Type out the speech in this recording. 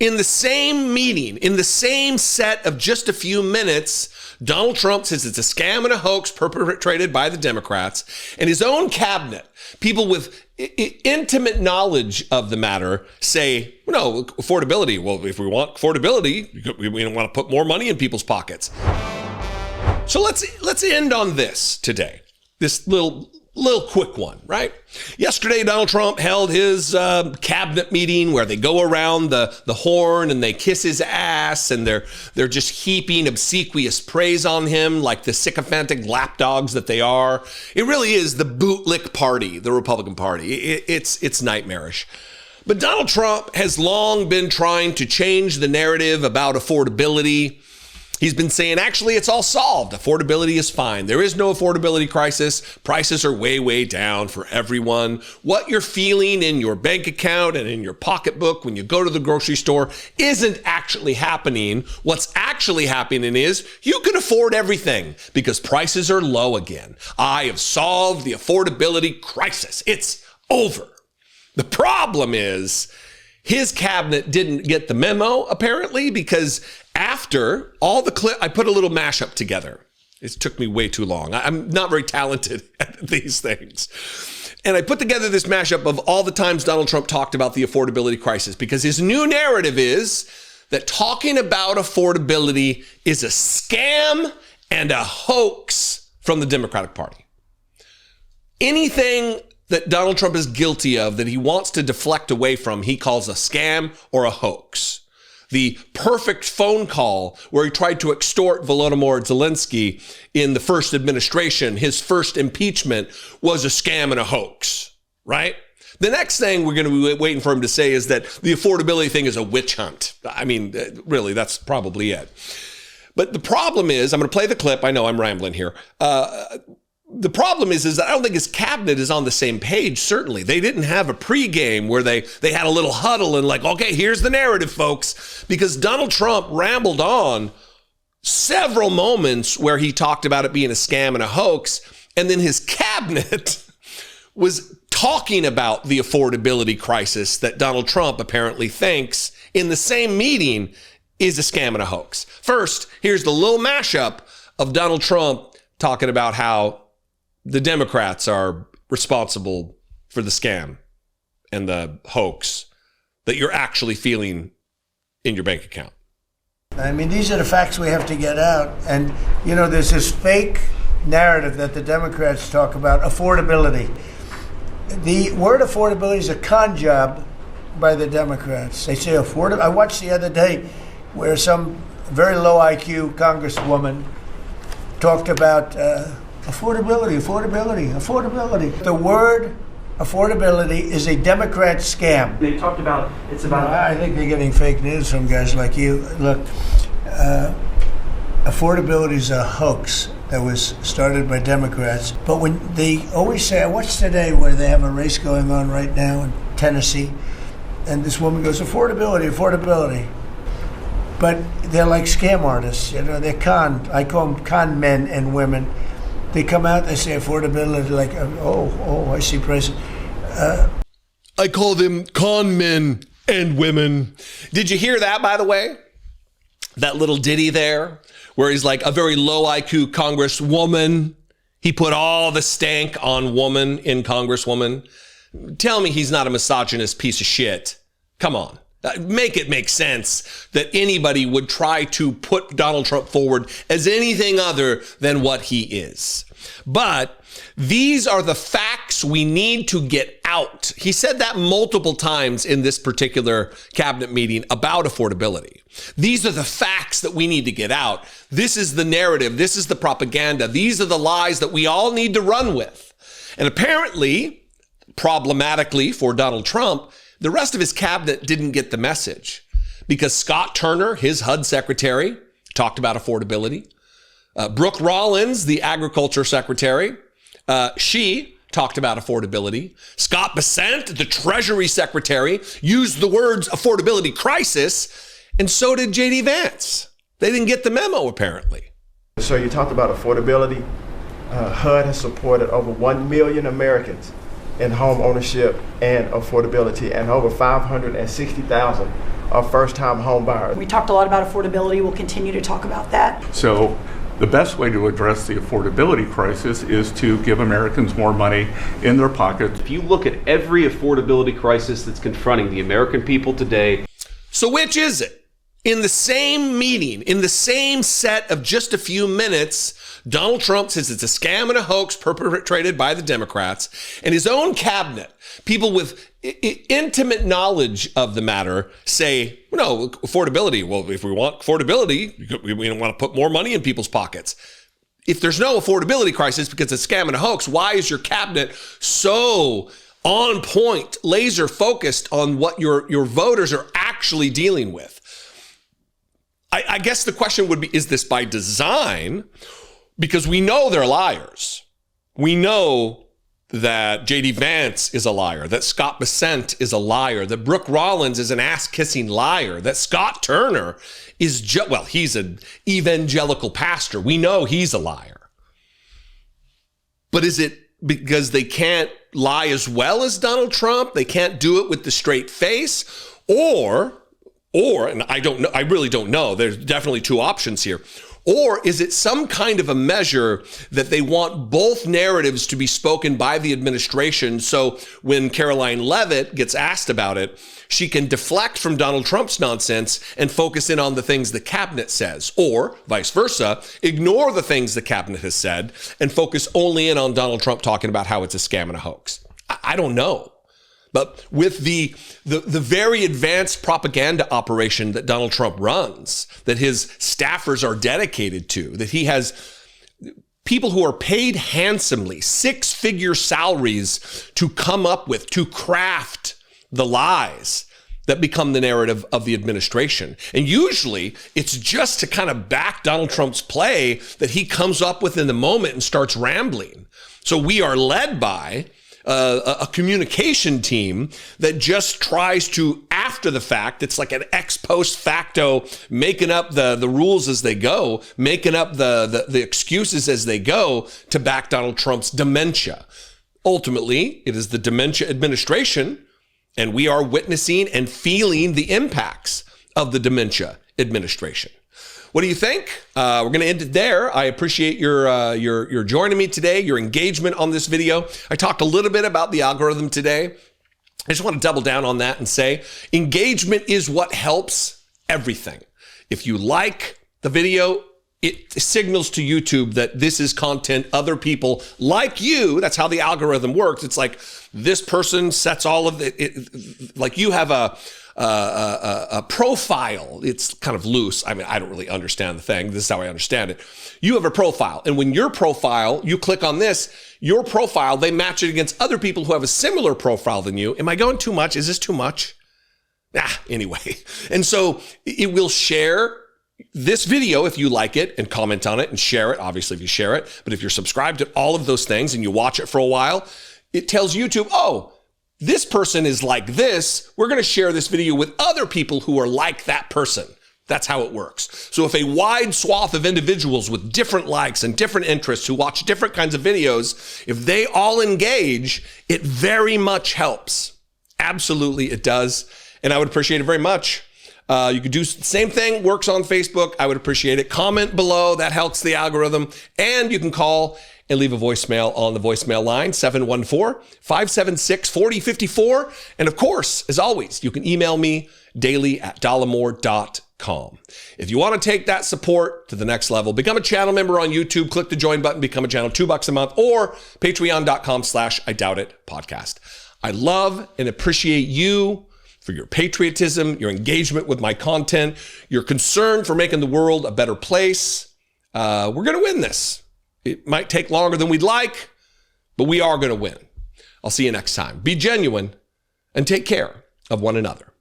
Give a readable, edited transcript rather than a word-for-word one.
In the same meeting, in the same set of just a few minutes, Donald Trump says it's a scam and a hoax perpetrated by the Democrats, and his own cabinet, people with intimate knowledge of the matter, say, no, affordability. Well, if we want affordability, we don't want to put more money in people's pockets. So let's end on this today. This little quick one, right? Yesterday, Donald Trump held his cabinet meeting where they go around the horn and they kiss his ass, and they're just heaping obsequious praise on him like the sycophantic lapdogs that they are. It really is the bootlick party, the Republican Party. It's nightmarish. But Donald Trump has long been trying to change the narrative about affordability. He's been saying, actually, it's all solved. Affordability is fine. There is no affordability crisis. Prices are way, way down for everyone. What you're feeling in your bank account and in your pocketbook when you go to the grocery store isn't actually happening. What's actually happening is you can afford everything because prices are low again. I have solved the affordability crisis. It's over. The problem is his cabinet didn't get the memo, apparently, because after all the clip, I put a little mashup together. It took me way too long. I'm not very talented at these things. And I put together this mashup of all the times Donald Trump talked about the affordability crisis, because his new narrative is that talking about affordability is a scam and a hoax from the Democratic Party. Anything that Donald Trump is guilty of that he wants to deflect away from, he calls a scam or a hoax. The perfect phone call where he tried to extort Volodymyr Zelensky in the first administration, his first impeachment, was a scam and a hoax, right? The next thing we're going to be waiting for him to say is that the affordability thing is a witch hunt. I mean, really, that's probably it. But the problem is, I'm going to play the clip. I know I'm rambling here. The problem is that I don't think his cabinet is on the same page, certainly. They didn't have a pregame where they had a little huddle and like, okay, here's the narrative, folks. Because Donald Trump rambled on several moments where he talked about it being a scam and a hoax. And then his cabinet was talking about the affordability crisis that Donald Trump apparently thinks in the same meeting is a scam and a hoax. First, here's the little mashup of Donald Trump talking about how the Democrats are responsible for the scam and the hoax that you're actually feeling in your bank account. I mean, these are the facts we have to get out. And, you know, there's this fake narrative that the Democrats talk about, affordability. The word affordability is a con job by the Democrats. They say affordable. I watched the other day where some very low IQ congresswoman talked about affordability. The word affordability is a Democrat scam. They talked about, it's about... I think they're getting fake news from guys like you. Look, affordability is a hoax that was started by Democrats. But when they always say, I watched today where they have a race going on right now in Tennessee, and this woman goes, affordability. But they're like scam artists, you know, they're I call them con men and women. They come out, they say affordability, like, I see prices. I call them con men and women. Did you hear that, by the way? That little ditty there, where he's like a very low IQ congresswoman. He put all the stank on woman in congresswoman. Tell me he's not a misogynist piece of shit. Come on. Make it make sense that anybody would try to put Donald Trump forward as anything other than what he is. But these are the facts we need to get out. He said that multiple times in this particular cabinet meeting about affordability. These are the facts that we need to get out. This is the narrative. This is the propaganda. These are the lies that we all need to run with. And apparently, problematically for Donald Trump, the rest of his cabinet didn't get the message because Scott Turner, his HUD secretary, talked about affordability. Brooke Rollins, the agriculture secretary, she talked about affordability. Scott Bessent, the treasury secretary, used the words affordability crisis, and so did J.D. Vance. They didn't get the memo, apparently. So you talked about affordability. HUD has supported over 1 million Americans in home ownership and affordability, and over 560,000 are first-time home buyers. We talked a lot about affordability. We'll continue to talk about that. So the best way to address the affordability crisis is to give Americans more money in their pockets. If you look at every affordability crisis that's confronting the American people today. So which is it? In the same meeting, in the same set of just a few minutes, Donald Trump says it's a scam and a hoax perpetrated by the Democrats, and his own cabinet, people with intimate knowledge of the matter, say, no, affordability. Well, if we want affordability, we don't want to put more money in people's pockets. If there's no affordability crisis because it's a scam and a hoax, why is your cabinet so on point, laser focused on what your voters are actually dealing with? I guess the question would be, is this by design? Because we know they're liars. We know that J.D. Vance is a liar, that Scott Bessent is a liar, that Brooke Rollins is an ass-kissing liar, that Scott Turner is, he's an evangelical pastor. We know he's a liar. But is it because they can't lie as well as Donald Trump? They can't do it with the straight face? Or, and I don't know, I really don't know. There's definitely two options here. Or is it some kind of a measure that they want both narratives to be spoken by the administration, so when Caroline Leavitt gets asked about it, she can deflect from Donald Trump's nonsense and focus in on the things the cabinet says, or vice versa, ignore the things the cabinet has said and focus only in on Donald Trump talking about how it's a scam and a hoax? I don't know. But with the very advanced propaganda operation that Donald Trump runs, that his staffers are dedicated to, that he has people who are paid handsomely, six-figure salaries to come up with, to craft the lies that become the narrative of the administration. And usually it's just to kind of back Donald Trump's play that he comes up with in the moment and starts rambling. So we are led by a communication team that just tries to, after the fact, it's like an ex post facto, making up the rules as they go, making up the excuses as they go to back Donald Trump's dementia. Ultimately, it is the dementia administration, and we are witnessing and feeling the impacts of the dementia administration. What do you think? We're going to end it there. I appreciate your joining me today, your engagement on this video. I talked a little bit about the algorithm today. I just want to double down on that and say engagement is what helps everything. If you like the video, it signals to YouTube that this is content other people like you. That's how the algorithm works. It's like this person sets all of it, like you have a profile. It's kind of loose. I mean, I don't really understand the thing. This is how I understand it. You have a profile. And when your profile, you click on this, your profile, they match it against other people who have a similar profile than you. Am I going too much? Is this too much? Anyway. And so it will share this video if you like it and comment on it and share it. Obviously, if you share it. But if you're subscribed to all of those things and you watch it for a while, it tells YouTube, oh, this person is like this. We're going to share this video with other people who are like that person. That's how it works. So if a wide swath of individuals with different likes and different interests who watch different kinds of videos, if they all engage, it very much helps. Absolutely, it does. And I would appreciate it very much. You could do the same thing, works on Facebook. I would appreciate it. Comment below. That helps the algorithm. And you can call and leave a voicemail on the voicemail line, 714-576-4054. And of course, as always, you can email me daily at dollemore.com. If you want to take that support to the next level, become a channel member on YouTube, click the join button, become a channel, $2 a month, or patreon.com/IDoubtIt podcast. I love and appreciate you for your patriotism, your engagement with my content, your concern for making the world a better place. We're going to win this. It might take longer than we'd like, but we are going to win. I'll see you next time. Be genuine and take care of one another.